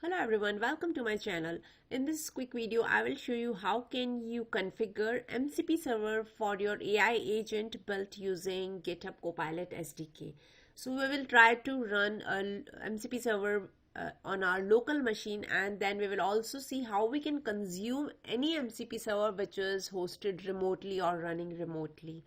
Hello everyone, welcome to my channel. In this quick video, I will show you how can you configure MCP server for your AI agent built using GitHub Copilot SDK. So we will try to run a MCP server on our local machine, and then we will also see how we can consume any MCP server which is hosted remotely or running remotely.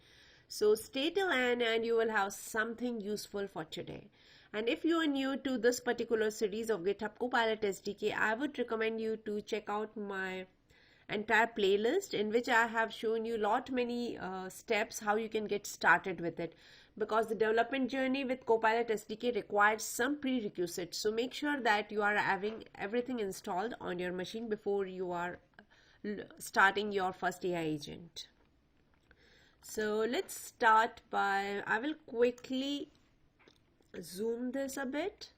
So stay till end and you will have something useful for today. And if you are new to this particular series of GitHub Copilot SDK, I would recommend you to check out my entire playlist in which I have shown you many steps how you can get started with it, because the development journey with Copilot SDK requires some prerequisites. So make sure that you are having everything installed on your machine before you are starting your first AI agent. So let's start by, I will quickly zoom this a bit.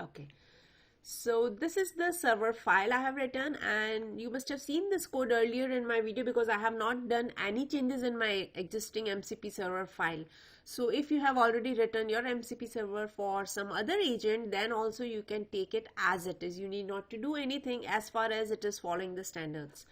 Okay, so this is the server file I have written, and you must have seen this code earlier in my video because I have not done any changes in my existing MCP server file. So if you have already written your MCP server for some other agent, then also you can take it as it is. You need not to do anything as far as it is following the standards.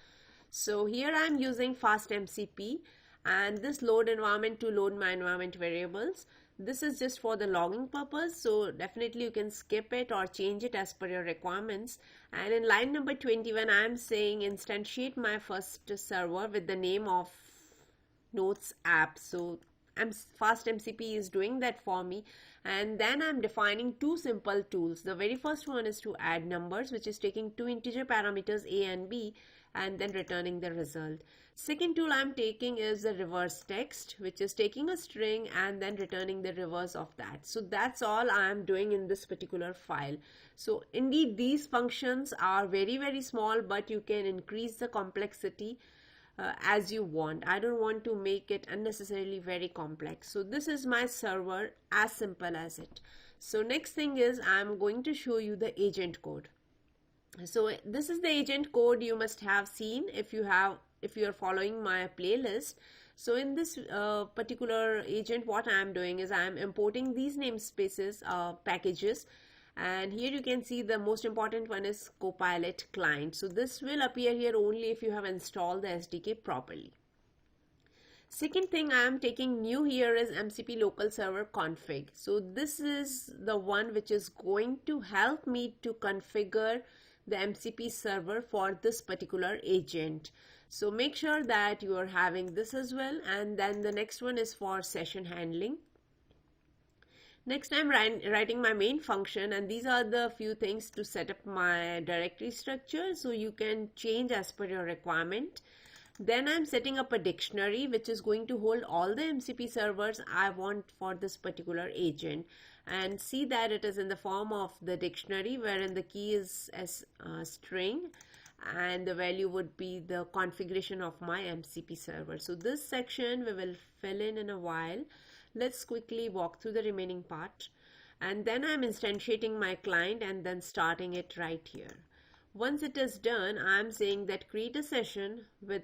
So here I am using fast MCP and this load environment to load my environment variables. This is just for the logging purpose, so definitely you can skip it or change it as per your requirements. And in line number 21, I am saying instantiate my first server with the name of notes app. So fast MCP is doing that for me, and then I'm defining two simple tools. The very first one is to add numbers, which is taking two integer parameters a and b and then returning the result. Second tool I'm taking is the reverse text, which is taking a string and then returning the reverse of that. So that's all I'm doing in this particular file. So indeed these functions are very small, but you can increase the complexity as you want. I don't want to make it unnecessarily very complex. So this is my server, as simple as it. So next thing is I'm going to show you the agent code. So this is the agent code you must have seen if you are following my playlist. So in this particular agent, what I am doing is I am importing these namespaces packages, and here you can see the most important one is Copilot client. So this will appear here only if you have installed the SDK properly. Second thing I am taking new here is MCP local server config. So this is the one which is going to help me to configure the MCP server for this particular agent. So make sure that you are having this as well. And then the next one is for session handling. Next I'm writing my main function, and these are the few things to set up my directory structure, so you can change as per your requirement. Then I'm setting up a dictionary which is going to hold all the MCP servers I want for this particular agent, and see that it is in the form of the dictionary, wherein the key is as string and the value would be the configuration of my MCP server. So this section we will fill in a while. Let's quickly walk through the remaining part, and then I'm instantiating my client and then starting it right here. Once it is done, I'm saying that create a session with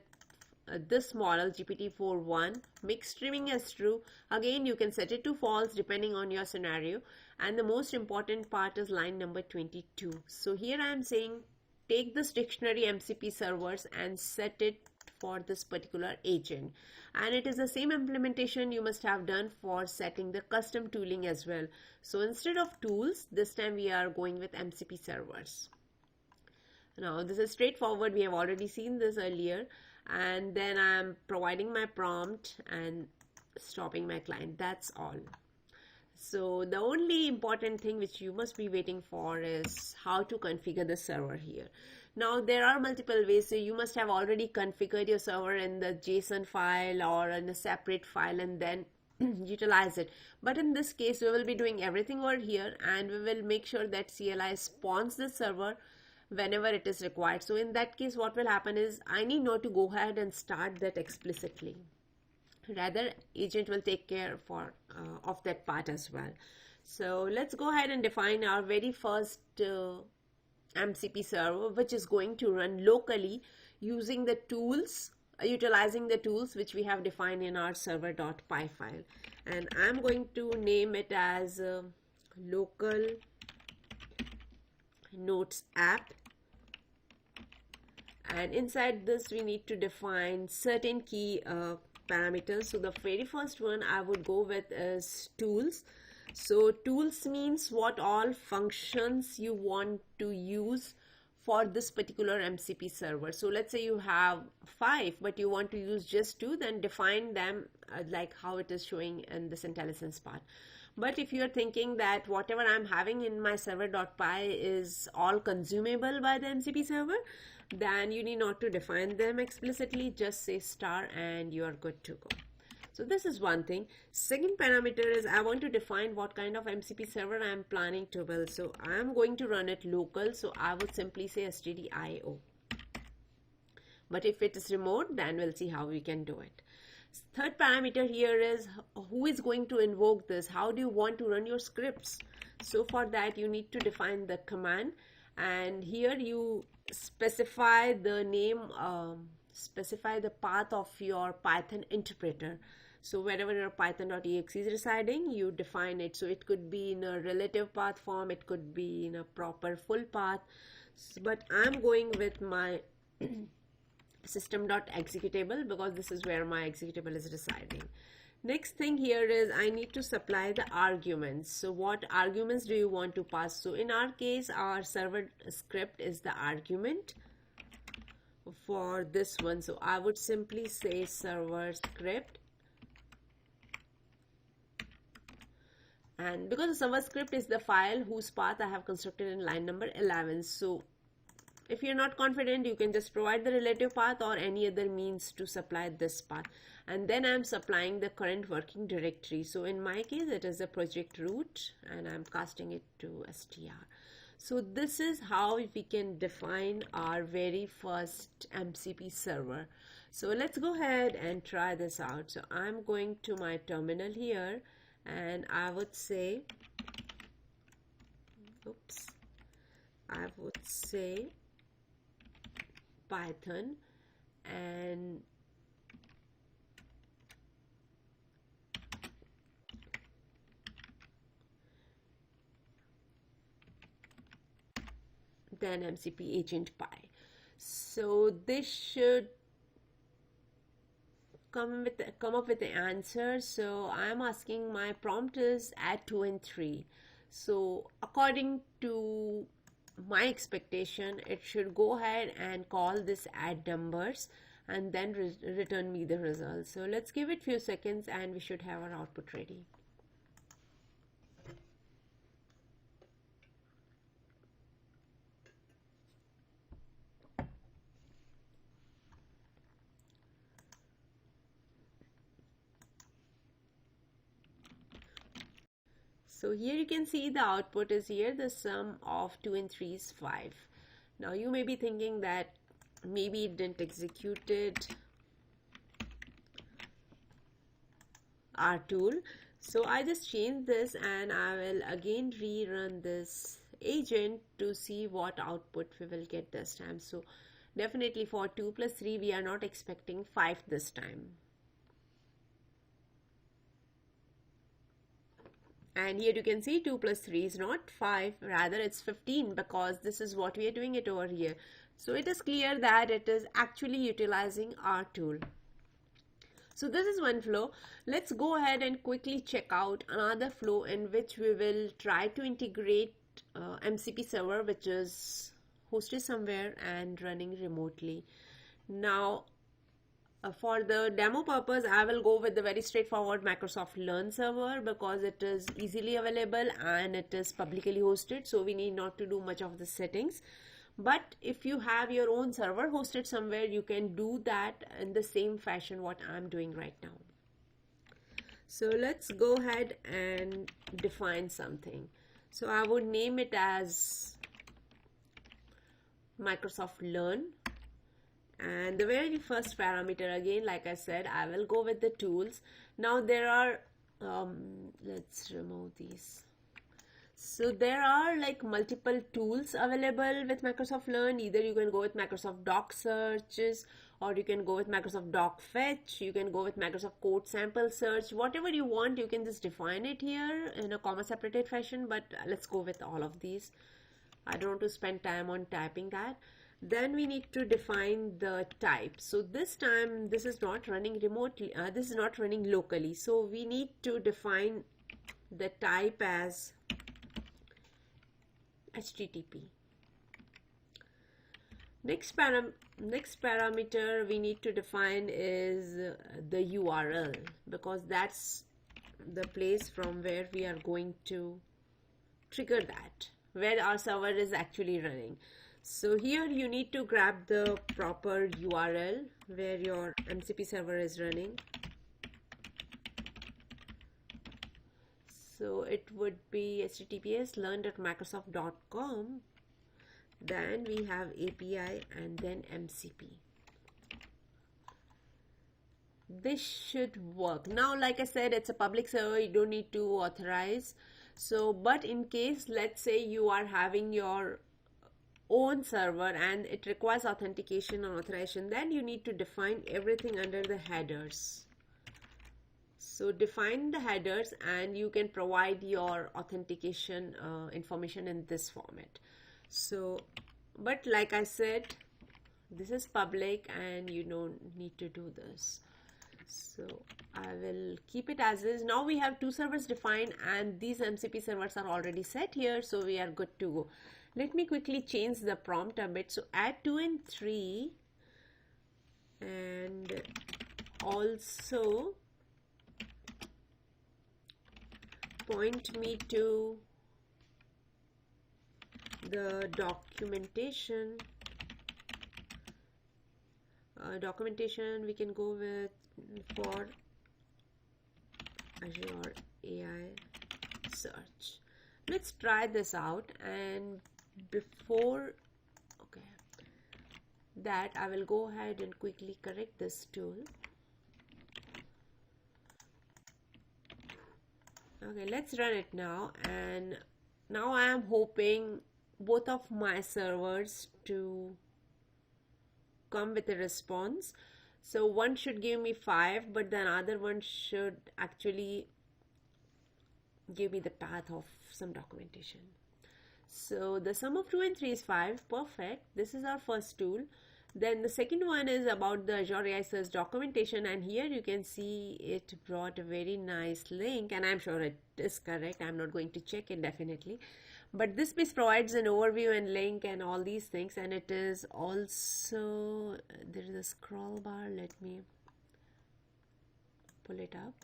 this model GPT-4.1, make streaming as true. Again, you can set it to false depending on your scenario. And the most important part is line number 22. So here I am saying take this dictionary MCP servers and set it for this particular agent, and it is the same implementation you must have done for setting the custom tooling as well. So instead of tools, this time we are going with MCP servers. Now this is straightforward, we have already seen this earlier. And then I'm providing my prompt and stopping my client. That's all. So the only important thing which you must be waiting for is how to configure the server here. Now there are multiple ways, so you must have already configured your server in the JSON file or in a separate file and then utilize it. But in this case we will be doing everything over here, and we will make sure that CLI spawns the server whenever it is required. So in that case what will happen is I need not to go ahead and start that explicitly. Rather, agent will take care of that part as well. So let's go ahead and define our very first MCP server, which is going to run locally using the tools, utilizing the tools which we have defined in our server.py file. And I'm going to name it as local notes app, and inside this we need to define certain key parameters. So the very first one I would go with is tools. So tools means what all functions you want to use for this particular MCP server. So let's say you have 5 but you want to use just 2, then define them like how it is showing in this IntelliSense part. But if you're thinking that whatever I'm having in my server.py is all consumable by the MCP server, then you need not to define them explicitly, just say star and you are good to go. So this is one thing. Second parameter is I want to define what kind of MCP server I am planning to build. So I am going to run it local, so I would simply say stdio. But if it is remote, then we'll see how we can do it. Third parameter here is who is going to invoke this, how do you want to run your scripts. So for that you need to define the command, and here you specify the name, specify the path of your Python interpreter. So wherever your python.exe is residing, you define it. So it could be in a relative path form, it could be in a proper full path, but I'm going with my system.executable because this is where my executable is residing. Next thing here is I need to supply the arguments. So what arguments do you want to pass? So in our case, our server script is the argument for this one. So I would simply say server script, and because the server script is the file whose path I have constructed in line number 11. So if you're not confident, you can just provide the relative path or any other means to supply this path. And then I'm supplying the current working directory. So in my case, it is the project root and I'm casting it to str. So this is how we can define our very first MCP server. So let's go ahead and try this out. So I'm going to my terminal here and I would say, Python and then MCP agent py. So this should come up with the answer. So I'm asking, my prompt is add 2 and 3. So according to my expectation, it should go ahead and call this add numbers and then return me the results. So let's give it few seconds and we should have our output ready. So here you can see the output is here, the sum of 2 and 3 is 5. Now you may be thinking that maybe it didn't execute our tool. So I just changed this and I will again rerun this agent to see what output we will get this time. So definitely for 2 plus 3 we are not expecting 5 this time. And here you can see 2 plus 3 is not 5, rather it's 15 because this is what we are doing it over here. So it is clear that it is actually utilizing our tool. So this is one flow. Let's go ahead and quickly check out another flow in which we will try to integrate MCP server which is hosted somewhere and running remotely. Now for the demo purpose, I will go with the very straightforward Microsoft Learn server because it is easily available and it is publicly hosted, so we need not to do much of the settings. But if you have your own server hosted somewhere, you can do that in the same fashion what I'm doing right now. So let's go ahead and define something. So I would name it as Microsoft Learn. And the very first parameter, again, like I said, I will go with the tools. Now there are, let's remove these. So there are like multiple tools available with Microsoft Learn. Either you can go with Microsoft Doc Searches, or you can go with Microsoft Doc Fetch, you can go with Microsoft Code Sample Search, whatever you want, you can just define it here in a comma separated fashion, but let's go with all of these. I don't want to spend time on typing that. Then we need to define the type. So this time this is not running remotely, this is not running locally, so we need to define the type as HTTP. Next parameter we need to define is the URL, because that's the place from where we are going to trigger that, where our server is actually running. So here you need to grab the proper URL where your MCP server is running. So it would be https://learn.microsoft.com. Then we have API and then MCP. This should work. Now, like I said, it's a public server, you don't need to authorize. So, but in case, let's say you are having your own server and it requires authentication or authorization, then you need to define everything under the headers. So define the headers and you can provide your authentication information in this format. So, but like I said, this is public and you don't need to do this. So I will keep it as is. Now we have two servers defined and these MCP servers are already set here, so we are good to go. Let me quickly change the prompt a bit. So add 2 and 3 and also point me to the documentation. Documentation we can go with for Azure AI search. Let's try this out, and before that I will go ahead and quickly correct this tool. Okay, let's run it now, and now I am hoping both of my servers to come with a response. So one should give me 5, but the other one should actually give me the path of some documentation. So the sum of 2 and 3 is 5. Perfect. This is our first tool. Then the second one is about the Azure AI Search documentation, and here you can see it brought a very nice link, and I'm sure it is correct. I'm not going to check it definitely, but this piece provides an overview and link and all these things, and it is also, there is a scroll bar. Let me pull it up.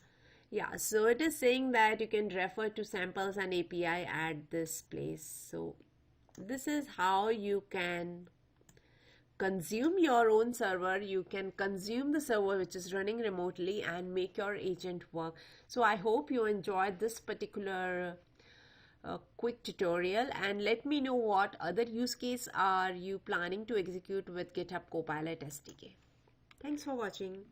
Yeah, so it is saying that you can refer to samples and API at this place. So this is how you can consume your own server. You can consume the server which is running remotely and make your agent work. So I hope you enjoyed this particular quick tutorial, and let me know what other use case are you planning to execute with GitHub Copilot SDK. Thanks for watching.